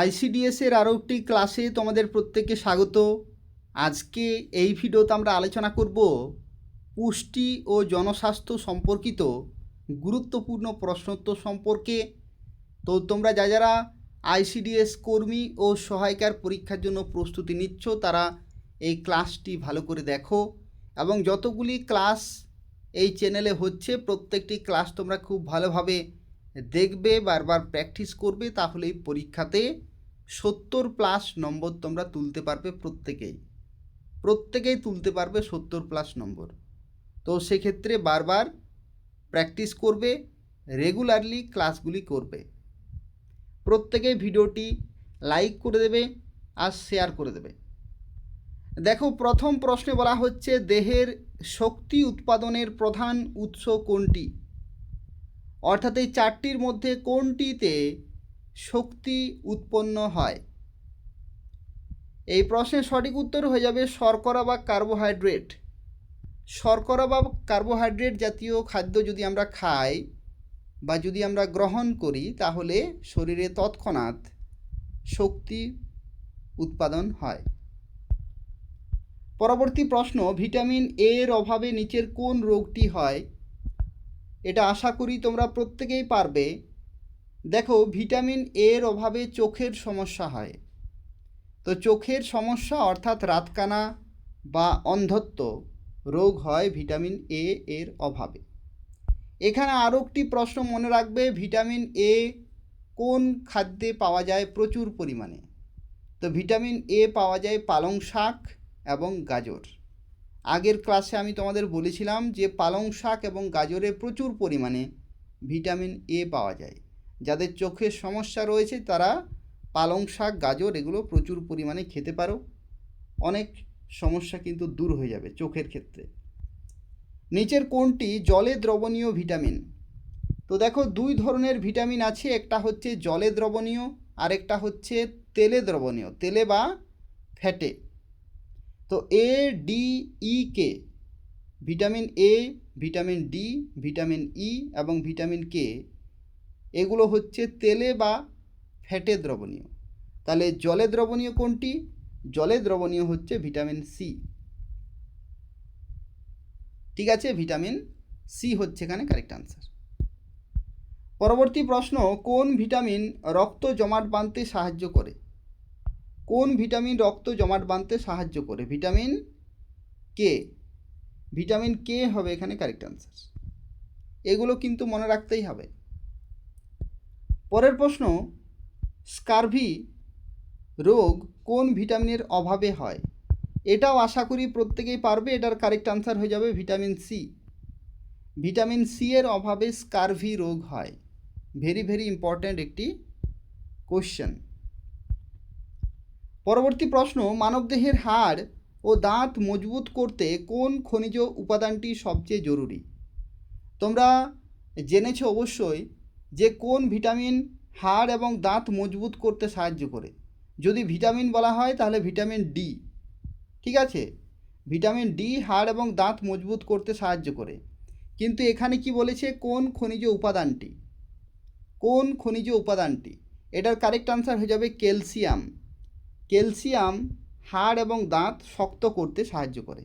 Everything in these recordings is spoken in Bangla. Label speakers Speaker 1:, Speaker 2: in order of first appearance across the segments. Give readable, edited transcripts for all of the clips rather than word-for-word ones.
Speaker 1: আইসিডিএসের আরও একটি ক্লাসে তোমাদের প্রত্যেককে স্বাগত। আজকে এই ভিডিওতে আমরা আলোচনা করব পুষ্টি ও জনস্বাস্থ্য সম্পর্কিত গুরুত্বপূর্ণ প্রশ্নোত্তর সম্পর্কে। তো তোমরা যারা আইসিডিএস কর্মী ও সহায়িকার পরীক্ষার জন্য প্রস্তুতি নিচ্ছ তারা এই ক্লাসটি ভালো করে দেখো, এবং যতগুলি ক্লাস এই চ্যানেলে হচ্ছে প্রত্যেকটি ক্লাস তোমরা খুব ভালোভাবে দেখবে, বারবার প্র্যাকটিস করবে, তাহলেই পরীক্ষাতে 70+ নম্বর তোমরা তুলতে পারবে। প্রত্যেকেই তুলতে পারবে 70+ নম্বর। তো সেক্ষেত্রে বারবার প্র্যাকটিস করবে, রেগুলারলি ক্লাসগুলি করবে। প্রত্যেকেই ভিডিওটি লাইক করে দেবে আর শেয়ার করে দেবে। দেখো, প্রথম প্রশ্নে বলা হচ্ছে দেহের শক্তি উৎপাদনের প্রধান উৎস কোনটি? অর্থাৎ এই চারটির মধ্যে কোনটিতে শক্তি উৎপন্ন হয়? এই প্রশ্নের সঠিক উত্তর হয়ে যাবে শর্করা বা কার্বোহাইড্রেট। শর্করা বা কার্বোহাইড্রেট জাতীয় খাদ্য যদি আমরা খাই বা যদি আমরা গ্রহণ করি তাহলে শরীরে তৎক্ষণাৎ শক্তি উৎপাদন হয়। পরবর্তী প্রশ্ন, ভিটামিন এর অভাবে নিচের কোন রোগটি হয়? এটা আশা করি তোমরা প্রত্যেকেই পারবে। দেখো, ভিটামিন এর অভাবে চোখের সমস্যা হয়। তো চোখের সমস্যা অর্থাৎ রাতকানা বা অন্ধত্ব রোগ হয় ভিটামিন এ এর অভাবে। এখানে আরও একটি প্রশ্ন মনে রাখবে, ভিটামিন এ কোন খাদ্যে পাওয়া যায় প্রচুর পরিমাণে? তো ভিটামিন এ পাওয়া যায় পালং শাক এবং গাজর। আগের ক্লাসে আমি তোমাদের বলেছিলাম যে পালং শাক এবং গাজরে প্রচুর পরিমাণে ভিটামিন এ পাওয়া যায়। যাদের চোখের সমস্যা রয়েছে তারা পালং শাক, গাজর এগুলো প্রচুর পরিমাণে খেতে পারো, অনেক সমস্যা কিন্তু দূর হয়ে যাবে চোখের ক্ষেত্রে। নিচের কোনটি জলে দ্রবণীয় ভিটামিন? তো দেখো, দুই ধরনের ভিটামিন আছে, একটা হচ্ছে জলে দ্রবণীয় আর একটা হচ্ছে তেলে দ্রবণীয়, তেলে বা ফ্যাটে। তো A, D, E, K, vitamin A, vitamin D, vitamin E এবং ভিটামিন কে এগুলো হচ্ছে তেলে বা ফ্যাটে দ্রবণীয়। তাহলে জলে দ্রবণীয় কোনটি? জলে দ্রবণীয় হচ্ছে ভিটামিন সি। ঠিক আছে, ভিটামিন সি হচ্ছে এখানে কারেক্ট আনসার। পরবর্তী প্রশ্ন, কোন ভিটামিন রক্ত জমাট বাঁধতে সাহায্য করে? কোন ভিটামিন রক্ত জমাট বাঁধতে সাহায্য করে? Vitamin K. ভিটামিন কে হবে এখানে কারেক্ট আনসার। এগুলো কিন্তু মনে রাখতেই হবে। পরের প্রশ্ন, স্কারভি রোগ কোন ভিটামিনের অভাবে হয়? এটাও আশা করি প্রত্যেকেই পারবে। এটার কারেক্ট আনসার হয়ে যাবে ভিটামিন সি। ভিটামিন সি এর অভাবে স্কারভি রোগ হয়। ভেরি ভেরি ইম্পর্ট্যান্ট একটি কোশ্চেন। পরবর্তী প্রশ্ন, মানবদেহের হাড় ও দাঁত মজবুত করতে কোন খনিজ উপাদানটি সবচেয়ে জরুরি? তোমরা জেনেছো অবশ্যই যে কোন ভিটামিন হাড় এবং দাঁত মজবুত করতে সাহায্য করে। যদি ভিটামিন বলা হয় তাহলে ভিটামিন ডি। ঠিক আছে, ভিটামিন ডি হাড় এবং দাঁত মজবুত করতে সাহায্য করে। কিন্তু এখানে কি বলেছে, কোন খনিজ উপাদানটি? কোন খনিজ উপাদানটি? এটার কারেক্ট আনসার হয়ে যাবে ক্যালসিয়াম। ক্যালসিয়াম হাড় এবং দাঁত শক্ত করতে সাহায্য করে।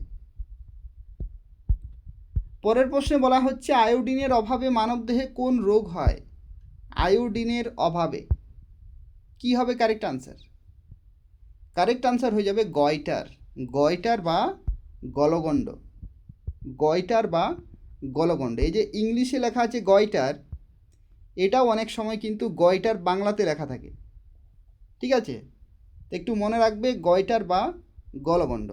Speaker 1: পরের প্রশ্নে বলা হচ্ছে আয়োডিনের অভাবে মানবদেহে কোন রোগ হয়? আয়োডিনের অভাবে কি হবে কারেক্ট আনসার? কারেক্ট আনসার হয়ে যাবে গয়টার। গয়টার বা গলগণ্ড। গয়টার বা গলগণ্ড। এই যে ইংলিশে লেখা আছে গয়টার, এটাও অনেক সময় কিন্তু গয়টার বাংলাতে লেখা থাকে। ঠিক আছে, একটু মনে রাখবে গয়টার বা গলগণ্ড।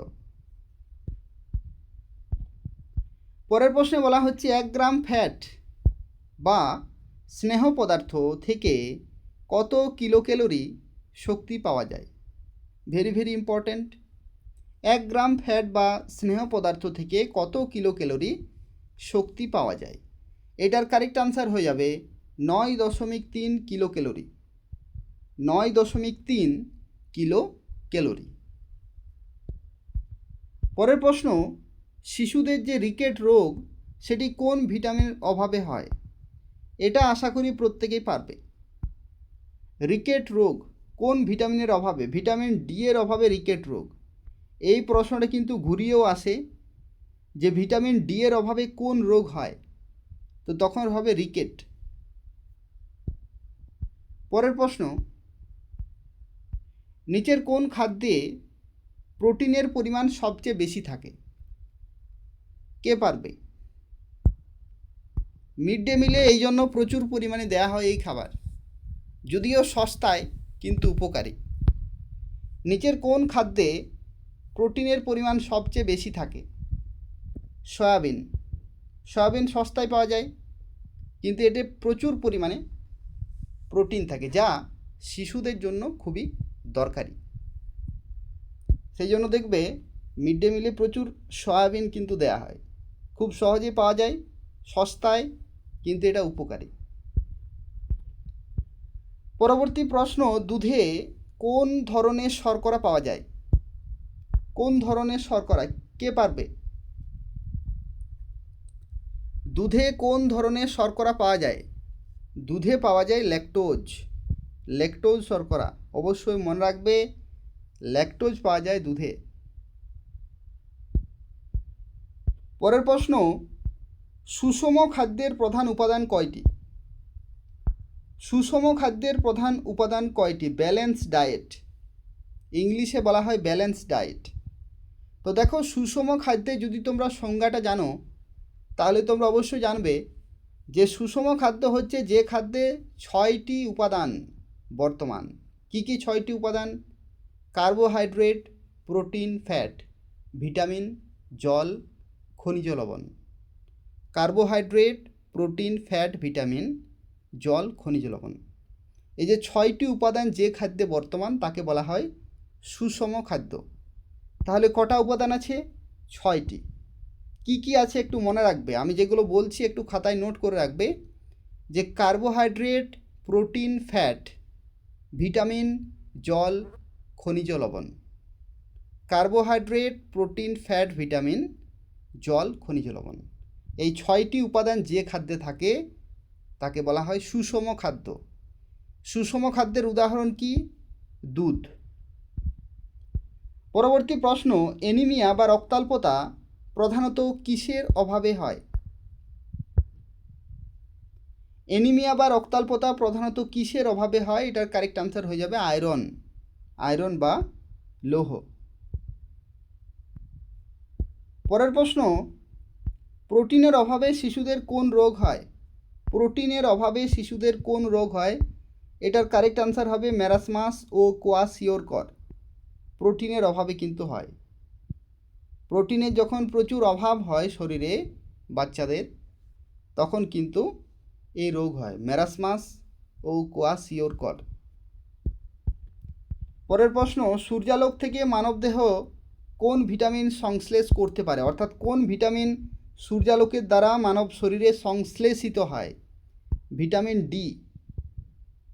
Speaker 1: পরের প্রশ্নে বলা হচ্ছে 1 গ্রাম ফ্যাট বা স্নেহ পদার্থ থেকে কত কিলোক্যালোরি শক্তি পাওয়া যায়? Very very important. 1 গ্রাম ফ্যাট বা স্নেহ পদার্থ থেকে কত কিলোক্যালোরি শক্তি পাওয়া যায়? এটার কারেক্ট আনসার হয়ে যাবে 9.3 কিলোক্যালোরি। 9.3 kilo calorie. পরের প্রশ্ন, শিশুদের যে রিকেট রোগ সেটি কোন ভিটামিনের অভাবে হয়? এটা আশা করি প্রত্যেকেই পারবে। রিকেট রোগ কোন ভিটামিনের অভাবে? ভিটামিন ডি এর অভাবে রিকেট রোগ। এই প্রশ্নটা কিন্তু ঘুরিয়েও আসে যে ভিটামিন ডি এর অভাবে কোন রোগ হয়, তো তখন হবে রিকেট। পরের প্রশ্ন, নিচের কোন খাদ্যে প্রোটিনের পরিমাণ সবচেয়ে বেশি থাকে? কে পারবে? মিড ডে মিলে এই জন্য প্রচুর পরিমাণে দেয়া হয় এই খাবার, যদিও সস্তায় কিন্তু উপকারী। নিচের কোন খাদ্যে প্রোটিনের পরিমাণ সবচেয়ে বেশি থাকে? সয়াবিন। সয়াবিন সস্তায় পাওয়া যায়, কিন্তু এতে প্রচুর পরিমাণে প্রোটিন থাকে, যা শিশুদের জন্য খুবই দরকারি। সেই জন্য দেখবে মিড ডে মিলে প্রচুর সয়াবিন কিন্তু দেয়া হয়, খুব সহজে পাওয়া যায়, সস্তায়, কিন্তু এটা উপকারী। পরবর্তী প্রশ্ন, দুধে কোন ধরনের শর্করা পাওয়া যায়? কোন ধরনের শর্করা? কে পারবে? দুধে কোন ধরনের শর্করা পাওয়া যায়? দুধে পাওয়া যায় ল্যাকটোজ। ল্যাকটোজ শর্করা অবশ্যই মনে রাখবে, ল্যাকটোজ পাওয়া যায় দুধে। পরের প্রশ্ন, সুষম খাদ্যের প্রধান উপাদান কয়টি? সুষম খাদ্যের প্রধান উপাদান কয়টি? ব্যালেন্স ডায়েট, ইংলিশে বলা হয় ব্যালেন্স ডায়েট। তো দেখো, সুষম খাদ্যে যদি তোমরা সংজ্ঞাটা জানো, তাহলে তোমরা অবশ্যই জানবে যে সুষম খাদ্য হচ্ছে যে খাদ্যে 6টি উপাদান বর্তমান। কি কি 6টি উপাদান? কার্বোহাইড্রেট, প্রোটিন, ফ্যাট, ভিটামিন, জল, খনিজ লবণ। কার্বোহাইড্রেট, প্রোটিন, ফ্যাট, ভিটামিন, জল, খনিজ লবণ। এই যে 6টি উপাদান যে খাদ্যে বর্তমান তাকে বলা হয় সুষম খাদ্য। তাহলে কটা উপাদান আছে? 6টি। কি কি আছে একটু মনে রাখবে, আমি যেগুলো বলছি একটু খাতায় নোট করে রাখবে, যে কার্বোহাইড্রেট, প্রোটিন, ফ্যাট, ভিটামিন, জল, খনিজ লবণ। কার্বোহাইড্রেট, প্রোটিন, ফ্যাট, ভিটামিন, জল, খনিজ লবণ। এই 6টি উপাদান যে খাদ্যে থাকে তাকে বলা হয় সুষম খাদ্য। সুষম খাদ্যের উদাহরণ কি? দুধ। পরবর্তী প্রশ্ন, অ্যানিমিয়া বা রক্তাল্পতা প্রধানত কিসের অভাবে হয়? অ্যানিমিয়া বা রক্তাল্পতা প্রধানত কিসের অভাবে হয়? এটার কারেক্ট আনসার হয়ে যাবে আয়রন। আয়রন বা লৌহ। পরের প্রশ্ন, প্রোটিনের অভাবে শিশুদের কোন রোগ হয়? প্রোটিনের অভাবে শিশুদের কোন রোগ হয়? এটার কারেক্ট আনসার হবে ম্যারাসমাস ও কোয়াশিওরকর। প্রোটিনের অভাবে কিন্তু হয়। প্রোটিনের যখন প্রচুর অভাব হয় শরীরে বাচ্চাদের, তখন কিন্তু এই রোগ হয়, ম্যারাসমাস ও কোয়াশিওরকর। পরের প্রশ্ন, সূর্যালোক থেকে মানবদেহ কোন ভিটামিন সংশ্লেষ করতে পারে? অর্থাৎ কোন ভিটামিন সূর্যালোকের দ্বারা মানব শরীরে সংশ্লেষিত হয়? Vitamin D.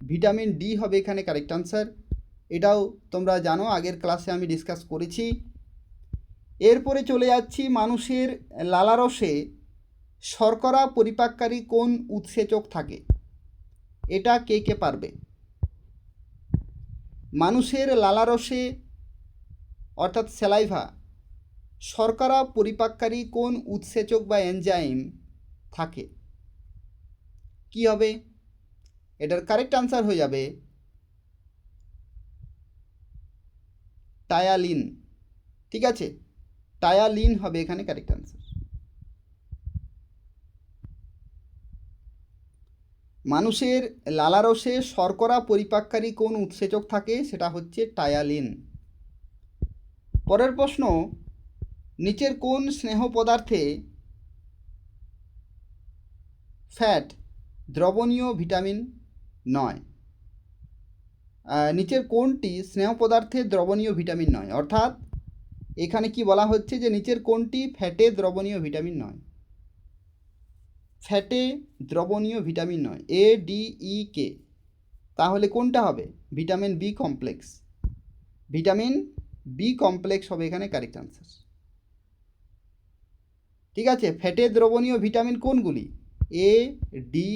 Speaker 1: ভিটামিন ডি হবে এখানে কারেক্ট আনসার। এটাও তোমরা জানো, আগের ক্লাসে আমি ডিসকাস করেছি। এরপরে চলে যাচ্ছি, মানুষের লালারসে শর্করা পরিপাককারী কোন উৎসেচক থাকে? এটা কে কে পারবে? মানুষের লালারসে অর্থাৎ স্যালাইভা শর্করা পরিপাককারী কোন উৎসেচক বা এনজাইম থাকে? কি হবে? এটার কারেক্ট আনসার হয়ে যাবে টায়ালিন। ঠিক আছে, টায়ালিন হবে এখানে কারেক্ট আনসার। মানুষের লালারসে শর্করা পরিপাককারী কোন উৎসেচক থাকে? সেটা হচ্ছে টায়ালিন। পরের প্রশ্ন, নিচের কোন স্নেহ পদার্থে ফ্যাট দ্রবণীয় ভিটামিন নয়? নিচের কোনটি স্নেহ পদার্থে দ্রবণীয় ভিটামিন নয়? অর্থাৎ এখানে কি বলা হচ্ছে যে নিচের কোনটি ফ্যাটে দ্রবণীয় ভিটামিন নয়? ফ্যাটে দ্রবণীয় ভিটামিন নয়, এ ডি ই কে। তাহলে কোনটা হবে? Vitamin B complex. Vitamin B complex হবে এখানে কারেক্ট আনসার। ঠিক আছে, ফ্যাটে দ্রবণীয় ভিটামিন কোনগুলি? এ, ডি,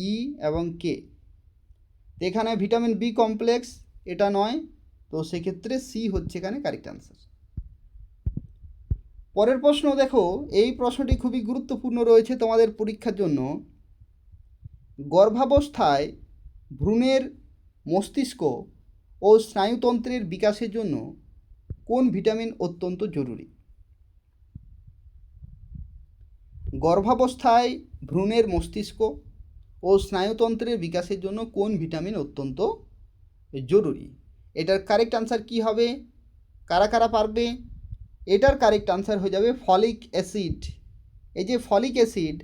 Speaker 1: ই এবং কে। এখানে ভিটামিন বি কমপ্লেক্স এটা নয়, তো সেক্ষেত্রে সি হচ্ছে এখানে কারেক্ট অ্যান্সার। পরের প্রশ্ন দেখো, এই প্রশ্নটি খুবই গুরুত্বপূর্ণ রয়েছে তোমাদের পরীক্ষার জন্য। গর্ভাবস্থায় ভ্রূণের মস্তিষ্ক ও স্নায়ুতন্ত্রের বিকাশের জন্য কোন ভিটামিন অত্যন্ত জরুরি? গর্ভাবস্থায় ভ্রূণের মস্তিষ্ক ও স্নায়ুতন্ত্রের বিকাশের জন্য কোন ভিটামিন অত্যন্ত জরুরি? এটার কারেক্ট আনসার কি হবে? কারা কারা পারবে? এটার কারেক্ট আনসার হয়ে যাবে ফলিক অ্যাসিড। এই যে ফলিক অ্যাসিড,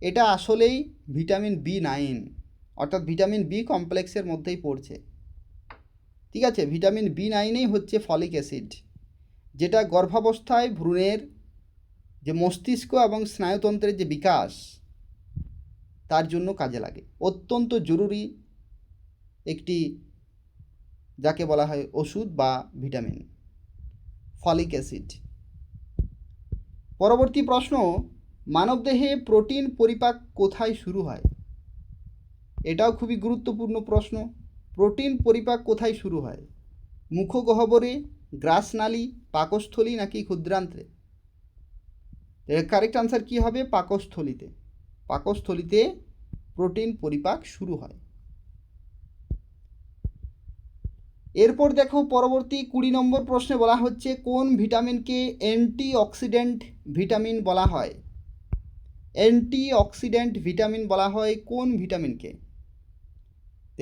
Speaker 1: এটা আসলেই ভিটামিন B9, অর্থাৎ ভিটামিন বি কমপ্লেক্সের মধ্যেই পড়ছে। ঠিক আছে, ভিটামিন B9ই হচ্ছে ফলিক অ্যাসিড, যেটা গর্ভাবস্থায় ভ্রূণের যে মস্তিষ্ক এবং স্নায়ুতন্ত্রের যে বিকাশ তার জন্য কাজে লাগে। অত্যন্ত জরুরি একটি, যাকে বলা হয় ওষুধ বা ভিটামিন, ফলিক অ্যাসিড। পরবর্তী প্রশ্ন, মানবদেহে প্রোটিন পরিপাক কোথায় শুরু হয়? এটাও খুবই গুরুত্বপূর্ণ প্রশ্ন। প্রোটিন পরিপাক কোথায় শুরু হয়? মুখগহ্বরে, গ্রাসনালী, পাকস্থলী নাকি ক্ষুদ্রান্ত্রে? এর কারেক্ট আনসার কি হবে? পাকস্থলীতে। পাকস্থলীতে প্রোটিন পরিপাক শুরু হয়। এরপর দেখো পরবর্তী 20 নম্বর প্রশ্নে বলা হচ্ছে কোন ভিটামিনকে অ্যান্টিঅক্সিডেন্ট ভিটামিন বলা হয়? অ্যান্টিঅক্সিডেন্ট ভিটামিন বলা হয় কোন ভিটামিনকে?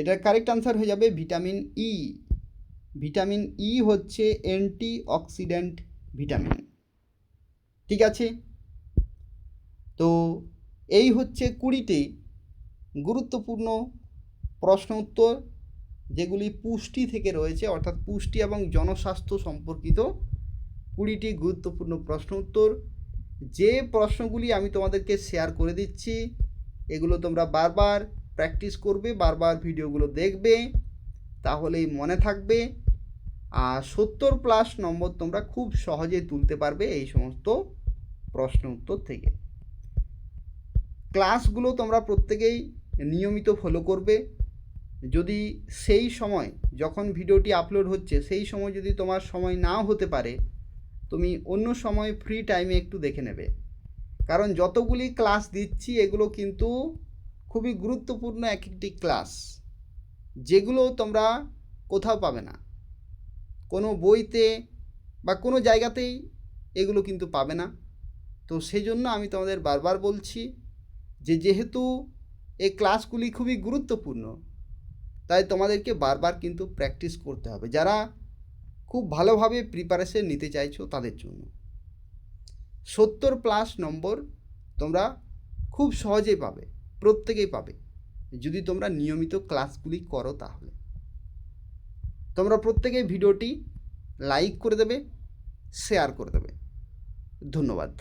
Speaker 1: এটার কারেক্ট আনসার হয়ে যাবে ভিটামিন ই। ভিটামিন ই হচ্ছে অ্যান্টিঅক্সিডেন্ট ভিটামিন। ঠিক আছে, তো এই হচ্ছে 20টি গুরুত্বপূর্ণ প্রশ্ন উত্তর, যেগুলি পুষ্টি থেকে রয়েছে, অর্থাৎ পুষ্টি এবং জনস্বাস্থ্য সম্পর্কিত 20টি গুরুত্বপূর্ণ প্রশ্ন উত্তর। যে প্রশ্নগুলি আমি তোমাদেরকে শেয়ার করে দিচ্ছি, এগুলো তোমরা বারবার প্র্যাকটিস করবে, বারবার ভিডিওগুলো দেখবে, তাহলেই মনে থাকবে। আর 70+ নম্বর তোমরা খুব সহজে তুলতে পারবে এই সমস্ত প্রশ্ন উত্তর থেকে। ক্লাসগুলো তোমরা প্রত্যেকেই নিয়মিত ফলো করবে। যদি সেই সময় যখন ভিডিওটি আপলোড হচ্ছে সেই সময় যদি তোমার সময় নাও হতে পারে, তুমি অন্য সময় ফ্রি টাইমে একটু দেখে নেবে, কারণ যতগুলি ক্লাস দিচ্ছি এগুলো কিন্তু খুবই গুরুত্বপূর্ণ এক একটি ক্লাস, যেগুলো তোমরা কোথাও পাবে না, কোনো বইতে বা কোনো জায়গাতেই এগুলো কিন্তু পাবে না। তো সেই জন্য আমি তোমাদের বারবার বলছি যে যেহেতু এই ক্লাসগুলি খুবই গুরুত্বপূর্ণ, তাই তোমাদেরকে বারবার কিন্তু প্র্যাকটিস করতে হবে, যারা খুব ভালোভাবে প্রিপারেশন নিতে চাইছো তাদের জন্য। 70+ নম্বর তোমরা খুব সহজেই পাবে, প্রত্যেকেই পাবে, যদি তোমরা নিয়মিত ক্লাসগুলি করো। তাহলে তোমরা প্রত্যেকেই ভিডিওটি লাইক করে দেবে, শেয়ার করে দেবে। ধন্যবাদ।